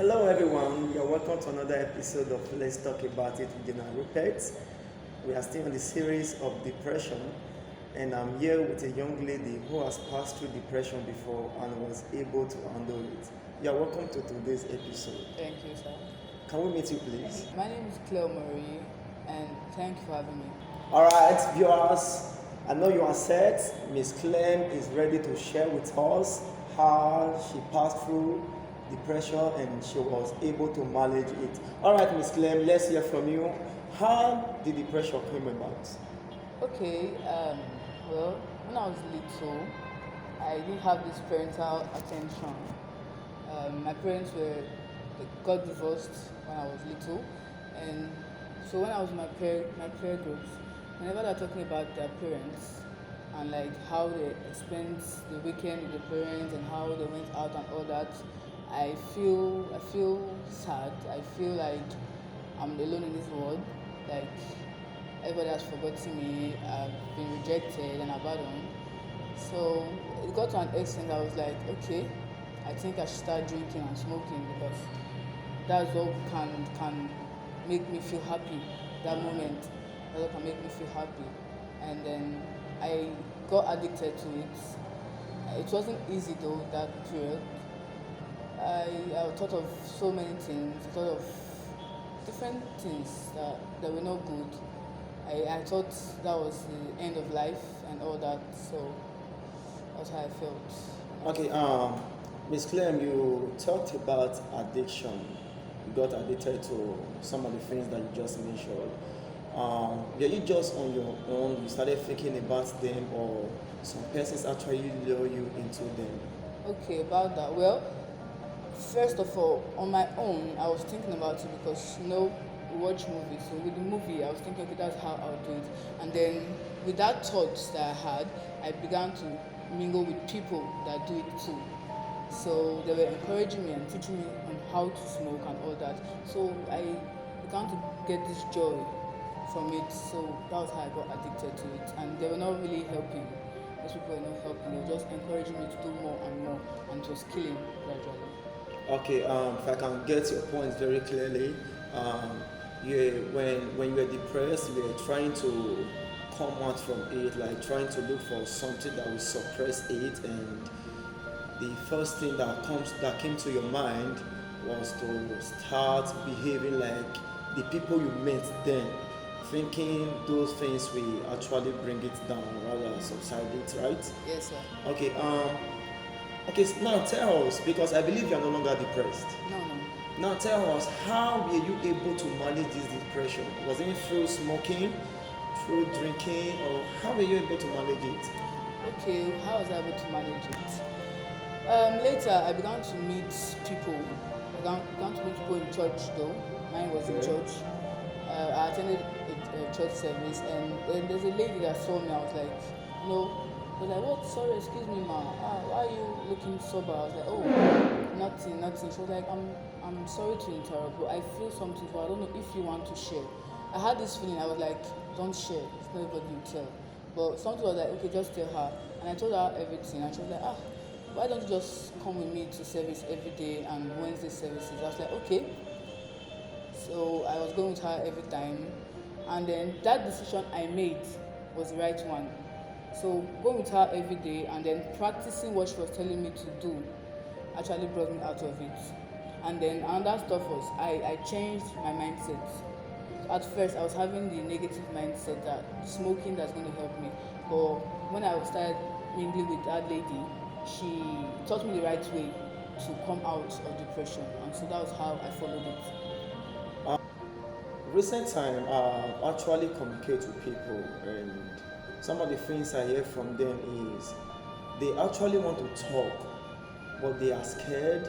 Hello everyone, you're welcome to another episode of Let's Talk About It with Gina Rupert. We are still on the series of depression, and I'm here with a young lady who has passed through depression before and was able to handle it. You're welcome to today's episode. Thank you, sir. Can we meet you please? My name is Claire Marie, and thank you for having me. Alright, viewers, I know you are set. Miss Clem is ready to share with us how she passed through depression and she was able to manage it. Alright, Miss Clem, let's hear from you. How did depression come about? Okay, well, when I was little, I didn't have this parental attention. My parents got divorced when I was little, and so when I was in my peer groups, whenever they're talking about their parents and like how they spent the weekend with the parents and how they went out and all that, I feel sad. I feel like I'm alone in this world. Like everybody has forgotten me. I've been rejected and abandoned. So it got to an extent I was like, okay, I think I should start drinking and smoking because that's what can make me feel happy. That moment, that's what can make me feel happy. And then I got addicted to it. It wasn't easy though that period. I thought of so many things. I thought of different things that were not good. I thought that was the end of life and all that. So that's how I felt. Okay, Miss Clem, you talked about addiction. You got addicted to some of the things that you just mentioned. Were you just on your own? You started thinking about them, or some persons actually lure you into them? Okay, about that. Well, first of all, on my own, I was thinking about it because we watch movies. So with the movie, I was thinking, okay, that's how I'll do it. And then with that thought that I had, I began to mingle with people that do it too. So they were encouraging me and teaching me on how to smoke and all that. So I began to get this joy from it. So that was how I got addicted to it. And they were not really helping. Those people were not helping. They were just encouraging me to do more and more, and it was killing gradually. Okay, if I can get your point very clearly, when you were depressed, you were trying to come out from it, like trying to look for something that will suppress it, and the first thing that came to your mind was to start behaving like the people you met then, thinking those things will actually bring it down rather than subside it, right? Yes, sir. Okay, now tell us, because I believe you are no longer depressed. No. Now tell us, how were you able to manage this depression? Was it through smoking, through drinking, or how were you able to manage it? Okay, how was I able to manage it? Later, I began to meet people. I began to meet people in church though. Mine was in church. I attended a church service, and then there's a lady that saw me. I was like, I was like, what? Sorry, excuse me, ma. Why are you looking sober? I was like, oh, nothing. She was like, I'm sorry to interrupt, but I feel something, but I don't know if you want to share. I had this feeling. I was like, don't share. It's not everybody you tell. But something was like, okay, just tell her. And I told her everything, and she was like, why don't you just come with me to service every day and Wednesday services? I was like, okay. So I was going with her every time, and then that decision I made was the right one. So going with her every day and then practicing what she was telling me to do actually brought me out of it. And then another stuff was I changed my mindset. At first I was having the negative mindset that smoking that's going to help me. But when I started mingling with that lady, she taught me the right way to come out of depression, and so that was how I followed it. Recent time, I actually communicate with people, and some of the things I hear from them is they actually want to talk, but they are scared.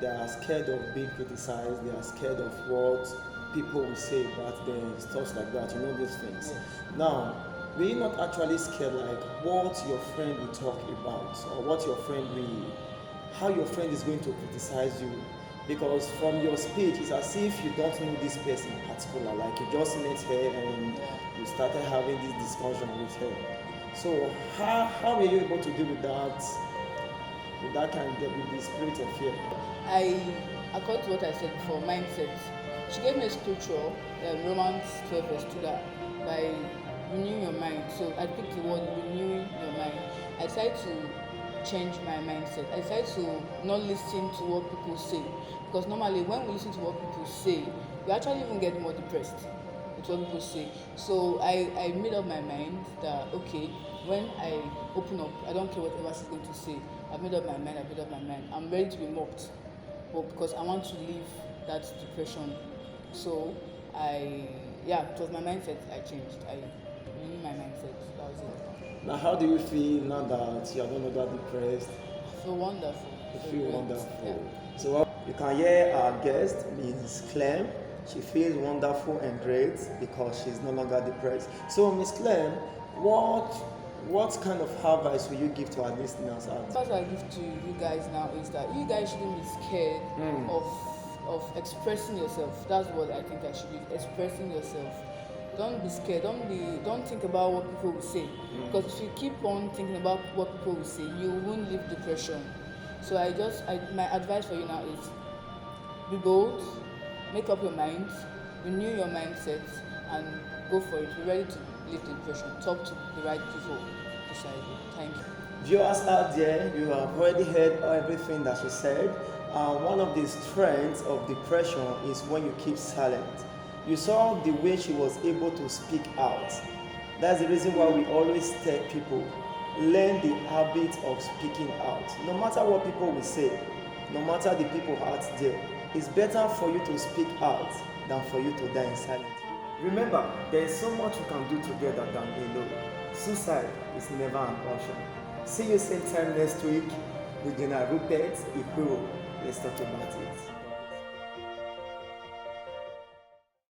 They are scared of being criticized. They are scared of what people will say about them, stuff like that. You know these things. Now, were you not actually scared, like what your friend will talk about, or what your friend will, how your friend is going to criticize you? Because from your speech, it's as if you don't know this person in particular. Like you just met her and you started having this discussion with her. So how were you able to deal with that kind of with the spirit of fear? I according to what I said before, mindset. She gave me a scripture, Romans 12 verse 2, that by renewing your mind. So I picked the word renewing your mind. I decided to change my mindset. I decided to not listen to what people say, because normally when we listen to what people say, we actually even get more depressed with what people say. So I made up my mind that okay, when I open up, I don't care whatever she's going to say. I've made up my mind. I'm ready to be mocked, but because I want to leave that depression. So it was my mindset I changed. I renewed my mindset. That was it. Now, how do you feel now that you are no longer depressed? I feel wonderful. You So feel great. wonderful. Yeah. So you can hear our guest, Ms. Clem. She feels wonderful and great because she's no longer depressed. So, Ms. Clem, what kind of advice will you give to our listeners out? What I give to you guys now is that you guys shouldn't be scared of expressing yourself. That's what I think I should be expressing yourself. Don't be scared. Don't think about what people will say. Because if you keep on thinking about what people will say, you won't leave depression. So my advice for you now is be bold, make up your mind, renew your mindset, and go for it. Be ready to leave the depression. Talk to the right people beside you. Thank you. Viewers out there, you have already heard everything that she said. One of the strengths of depression is when you keep silent. You saw the way she was able to speak out. That's the reason why we always tell people, learn the habit of speaking out. No matter what people will say, no matter the people out there, it's better for you to speak out than for you to die in silence. Remember, there is so much we can do together than alone. Suicide is never an option. See you same time next week with General Rupert Ikuro. Let's talk about it.